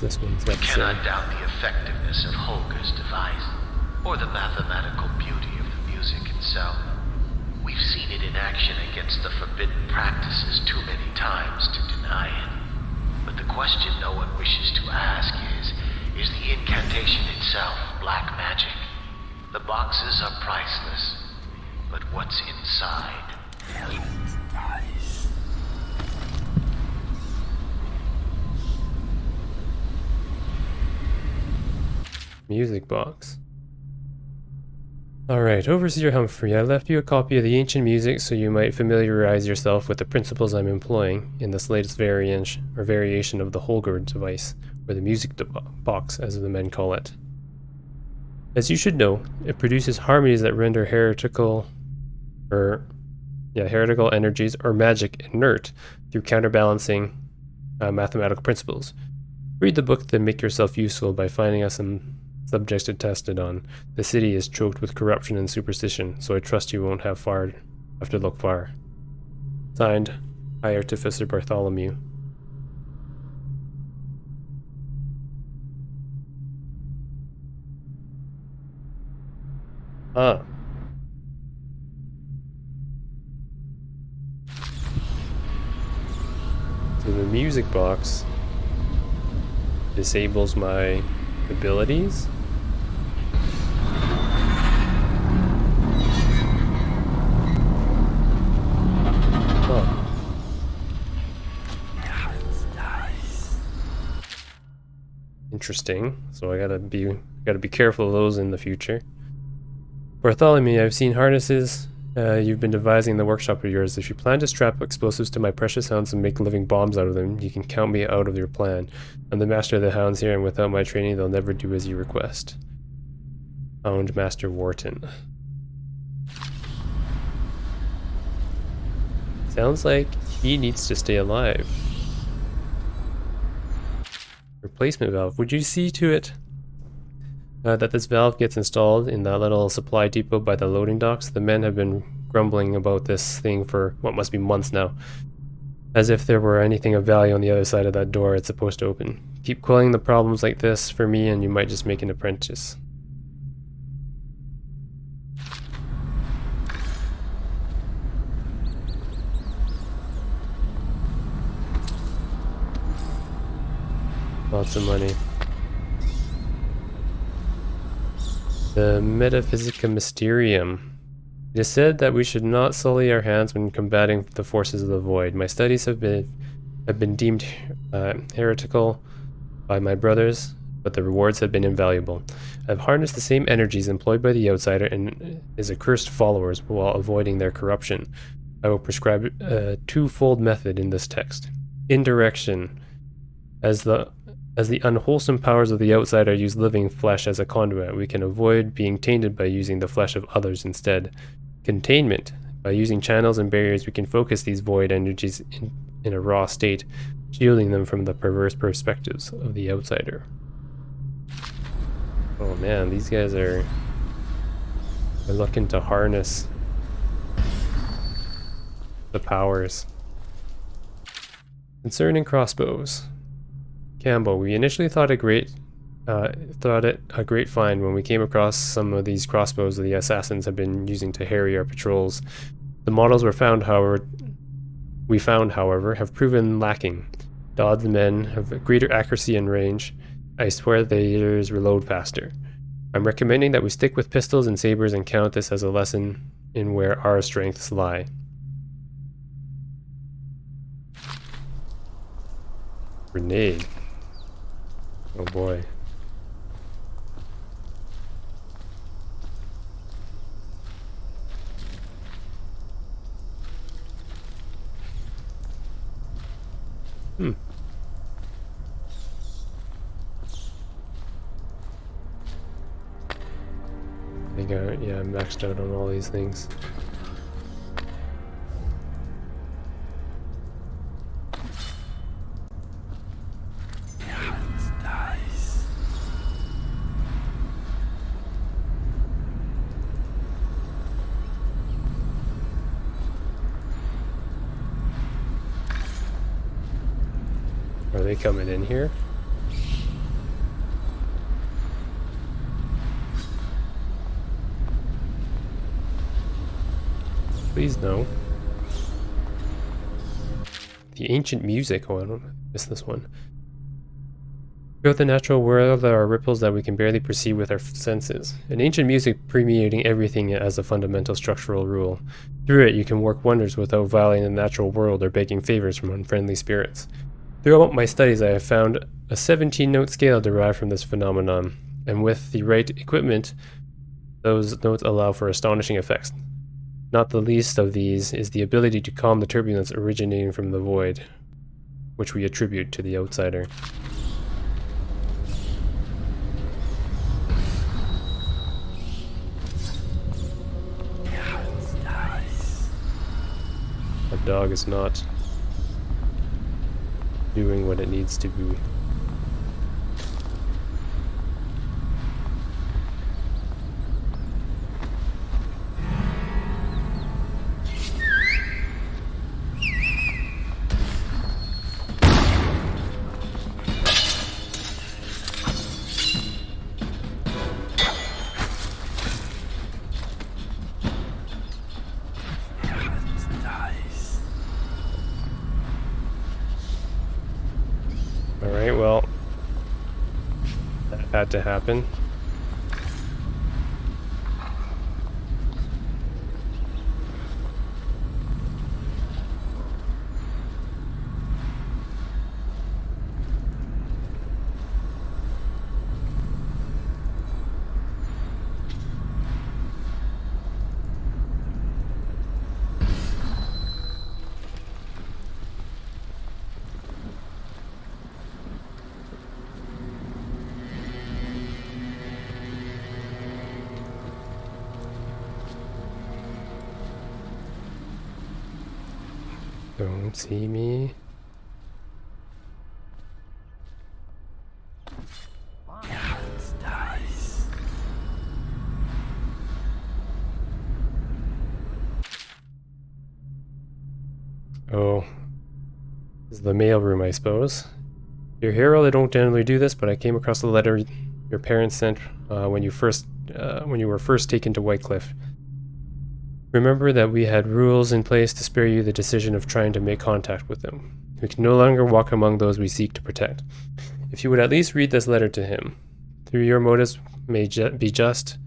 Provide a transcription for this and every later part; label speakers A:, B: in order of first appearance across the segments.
A: This one's
B: We
A: got the
B: cannot
A: same.
B: doubt the effectiveness of Holger's device, or the mathematical beauty of the music itself. We've seen it in action against the forbidden practices too many times to deny it. But the question no one wishes to ask is the incantation itself black magic? The boxes are priceless, but what's inside?
A: Music box. Alright, Overseer Humphrey, I left you a copy of the ancient music so you might familiarize yourself with the principles I'm employing in this latest variation of the Holger device, or the music box, as the men call it. As you should know, it produces harmonies that render heretical energies or magic inert through counterbalancing mathematical principles. Read the book to make yourself useful by finding us some subjects to test it on. The city is choked with corruption and superstition, so I trust you won't have to look far. Signed, High Artificer Bartholomew. Ah. So the music box disables my abilities? Huh. Interesting. So I gotta be careful of those in the future. Bartholomew, I've seen harnesses you've been devising in the workshop of yours. If you plan to strap explosives to my precious hounds and make living bombs out of them, you can count me out of your plan. I'm the master of the hounds here, and without my training, they'll never do as you request. Hound Master Wharton. Sounds like he needs to stay alive. Replacement valve. Would you see to it that this valve gets installed in that little supply depot by the loading docks? The men have been grumbling about this thing for what must be months now. As if there were anything of value on the other side of that door it's supposed to open. Keep quelling the problems like this for me and you might just make an apprentice. Lots of money. The Metaphysica Mysterium. It is said that we should not sully our hands when combating the forces of the void. My studies have been deemed heretical by my brothers, but the rewards have been invaluable. I've harnessed the same energies employed by the outsider and his accursed followers while avoiding their corruption. I will prescribe a twofold method in this text. Indirection. As the unwholesome powers of the outsider use living flesh as a conduit, we can avoid being tainted by using the flesh of others instead. Containment. By using channels and barriers, we can focus these void energies in a raw state, shielding them from the perverse perspectives of the outsider. Oh man, these guys are looking to harness the powers. Concerning crossbows. Campbell, we initially thought it a great find when we came across some of these crossbows that the assassins have been using to harry our patrols. The models we found, however, have proven lacking. The odds men have greater accuracy and range. I swear they reload faster. I'm recommending that we stick with pistols and sabers and count this as a lesson in where our strengths lie. Grenade. Oh boy. I think I'm maxed out on all these things. Are they coming in here? Please no. The ancient music. Oh, I don't miss this one. Throughout the natural world, there are ripples that we can barely perceive with our senses. An ancient music permeating everything as a fundamental structural rule. Through it, you can work wonders without violating the natural world or begging favors from unfriendly spirits. Throughout my studies, I have found a 17-note scale derived from this phenomenon, and with the right equipment, those notes allow for astonishing effects. Not the least of these is the ability to calm the turbulence originating from the void, which we attribute to the outsider. Our dog is not doing what it needs to be. Alright, well, that had to happen. Don't see me. Oh, this is the mail room, I suppose. Dear Harold, I don't generally do this, but I came across a letter your parents sent when you were first taken to Whitecliff. Remember that we had rules in place to spare you the decision of trying to make contact with them. We can no longer walk among those we seek to protect. If you would at least read this letter to him. Though your motives may be just,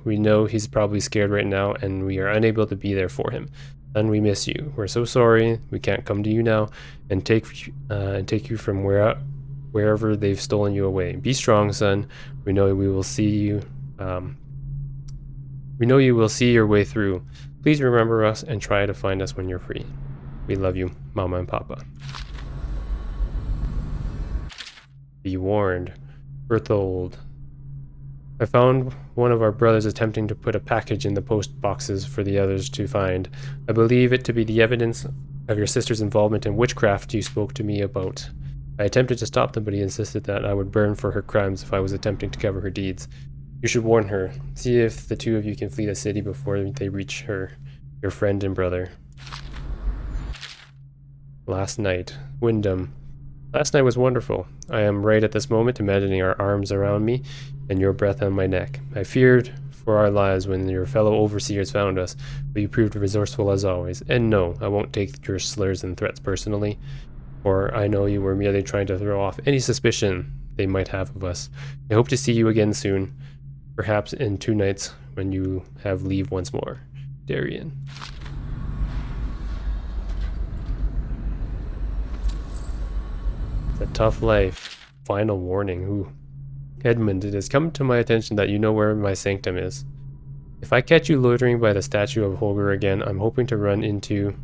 A: we know he's probably scared right now, and we are unable to be there for him. And we miss you. We're so sorry we can't come to you now and take you from wherever they've stolen you away. Be strong, son. We know we will see you. We know you will see your way through. Please remember us and try to find us when you're free. We love you, Mama and Papa. Be warned, Berthold. I found one of our brothers attempting to put a package in the post boxes for the others to find. I believe it to be the evidence of your sister's involvement in witchcraft you spoke to me about. I attempted to stop them, but he insisted that I would burn for her crimes if I was attempting to cover her deeds. You should warn her. See if the two of you can flee the city before they reach her, your friend and brother. Last night. Wyndham. Last night was wonderful. I am right at this moment imagining our arms around me and your breath on my neck. I feared for our lives when your fellow overseers found us, but you proved resourceful as always. And no, I won't take your slurs and threats personally, for I know you were merely trying to throw off any suspicion they might have of us. I hope to see you again soon. Perhaps in 2 nights when you have leave once more. Darian. It's a tough life. Final warning. Ooh. Edmund, it has come to my attention that you know where my sanctum is. If I catch you loitering by the statue of Holger again, I'm hoping to run into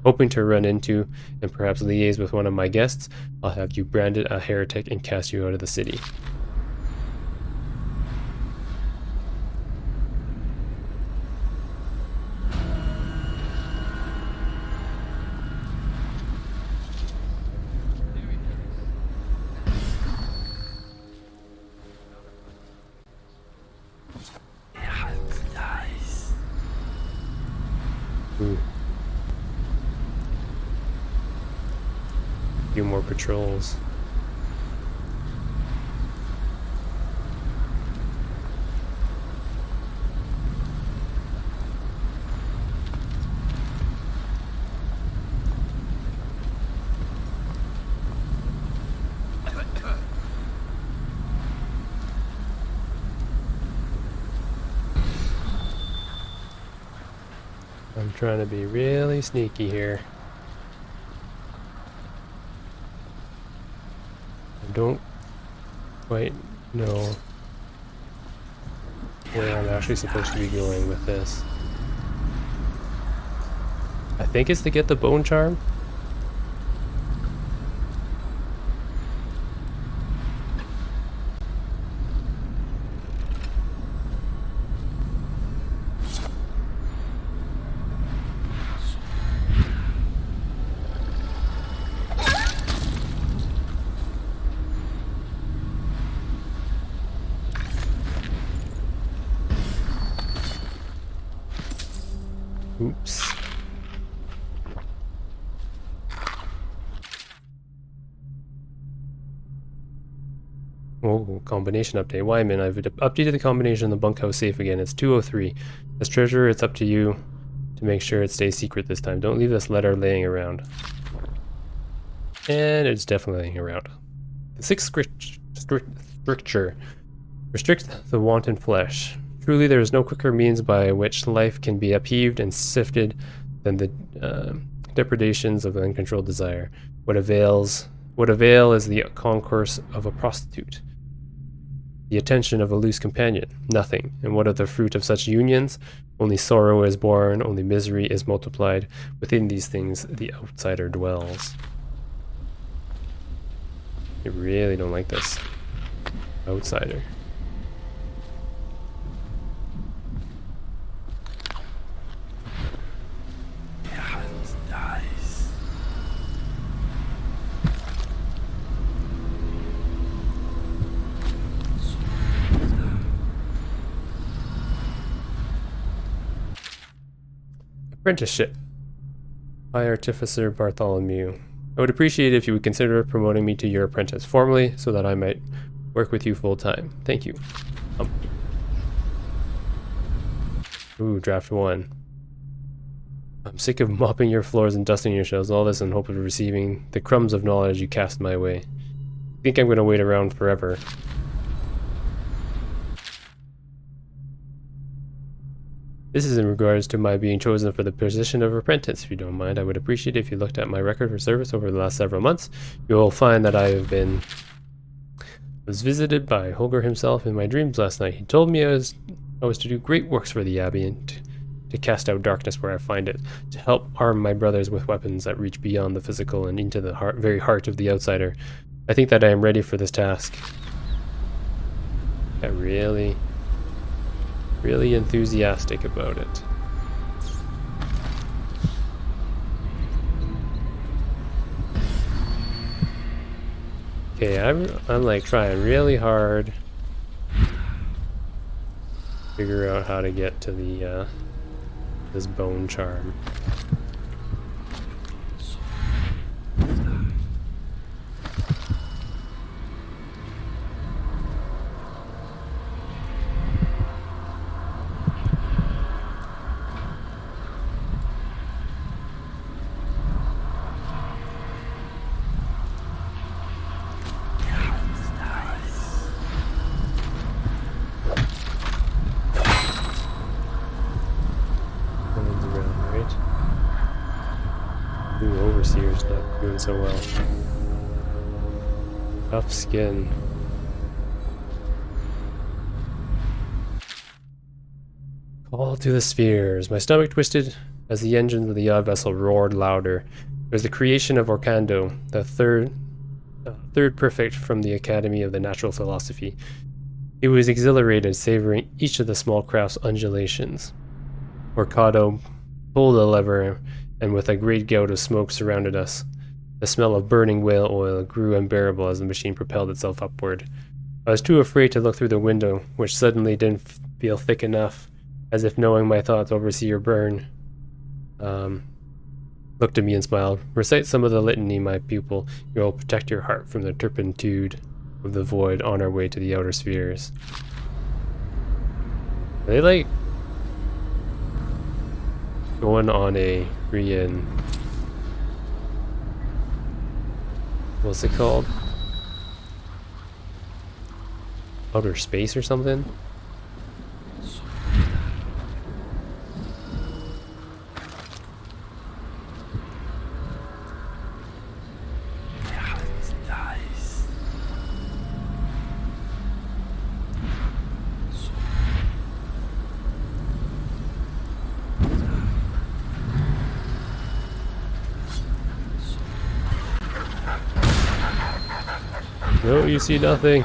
A: and perhaps liaise with one of my guests. I'll have you branded a heretic and cast you out of the city. Ooh. Few more patrols. I'm trying to be really sneaky here. I don't quite know where I'm actually supposed to be going with this. I think it's to get the bone charm. Oops. Oh, combination update. Wyman, I've updated the combination in the bunkhouse safe again. It's 203. As treasurer, it's up to you to make sure it stays secret this time. Don't leave this letter laying around. And it's definitely laying around. The sixth stricture. Restrict the wanton flesh. Truly, there is no quicker means by which life can be upheaved and sifted than the depredations of uncontrolled desire. What avail is the concourse of a prostitute? The attention of a loose companion? Nothing. And what are the fruit of such unions? Only sorrow is born, only misery is multiplied. Within these things, the outsider dwells. I really don't like this. Outsider. Apprenticeship. High Artificer Bartholomew. I would appreciate it if you would consider promoting me to your apprentice formally so that I might work with you full time. Thank you. Ooh, draft 1. I'm sick of mopping your floors and dusting your shelves, all this in hope of receiving the crumbs of knowledge you cast my way. I think I'm going to wait around forever. This is in regards to my being chosen for the position of apprentice. If you don't mind, I would appreciate it if you looked at my record for service over the last several months. You will find that I was visited by Holger himself in my dreams last night. He told me I was to do great works for the Abbey and to cast out darkness where I find it, to help arm my brothers with weapons that reach beyond the physical and into the very heart of the outsider. I think that I am ready for this task. I really enthusiastic about it. Okay, I'm like trying really hard to figure out how to get to the this bone charm. Overseer's not doing so well. Tough skin. Call to the spheres. My stomach twisted as the engines of the yacht vessel roared louder. It was the creation of Orcando, the third prefect from the Academy of the Natural Philosophy. He was exhilarated, savoring each of the small craft's undulations. Orcado pulled a lever, and with a great gout of smoke surrounded us. The smell of burning whale oil grew unbearable as the machine propelled itself upward. I was too afraid to look through the window, which suddenly didn't feel thick enough, as if knowing my thoughts. Overseer Byrne looked at me and smiled. Recite some of the litany, my pupil. You will protect your heart from the turpitude of the void on our way to the outer spheres. Are they like going on a what's it called? Outer space or something? No, you see nothing.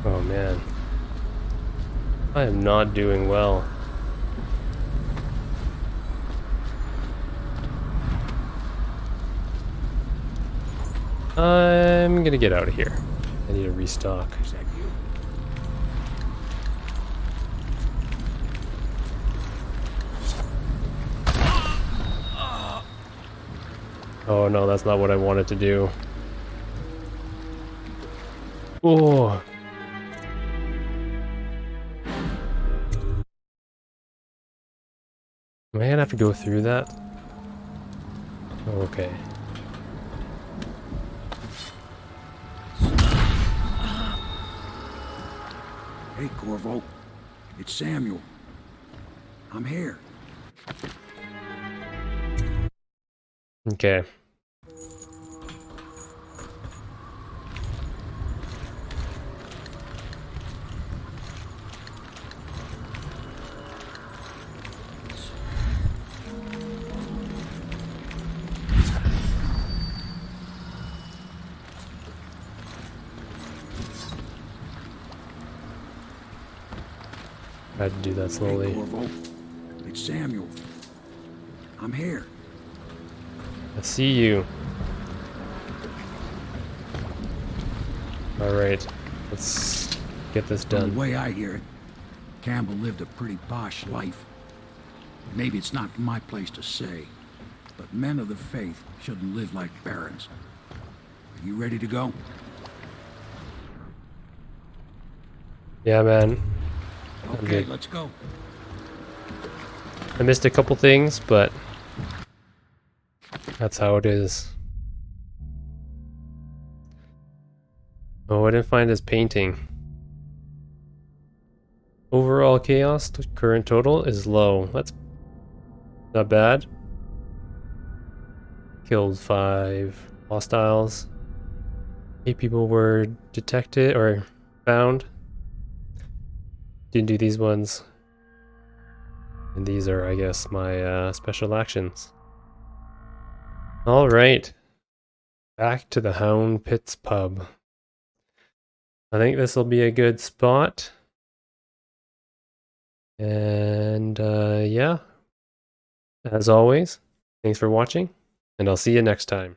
A: Oh man. I am not doing well. I'm gonna get out of here. I need to restock. Oh no, that's not what I wanted to do. Oh. Am I gonna have to go through that? Okay.
C: Hey, Corvo. It's Samuel. I'm here.
A: Okay. I had to do that slowly.
C: Hey, Corvo. It's Samuel. I'm here.
A: I see you. Alright, let's get this
C: From
A: done.
C: the way I hear it, Campbell lived a pretty posh life. Maybe it's not my place to say, but men of the faith shouldn't live like barons. Are you ready to go?
A: Yeah, man.
C: Okay, let's go.
A: I missed a couple things, but that's how it is. Oh, I didn't find his painting. Overall chaos, current total is low. That's not bad. Killed 5 hostiles. 8 people were detected or found. Didn't do these ones. And these are, I guess, my special actions. Alright. Back to the Hound Pits pub. I think this will be a good spot. And yeah, as always, thanks for watching, and I'll see you next time.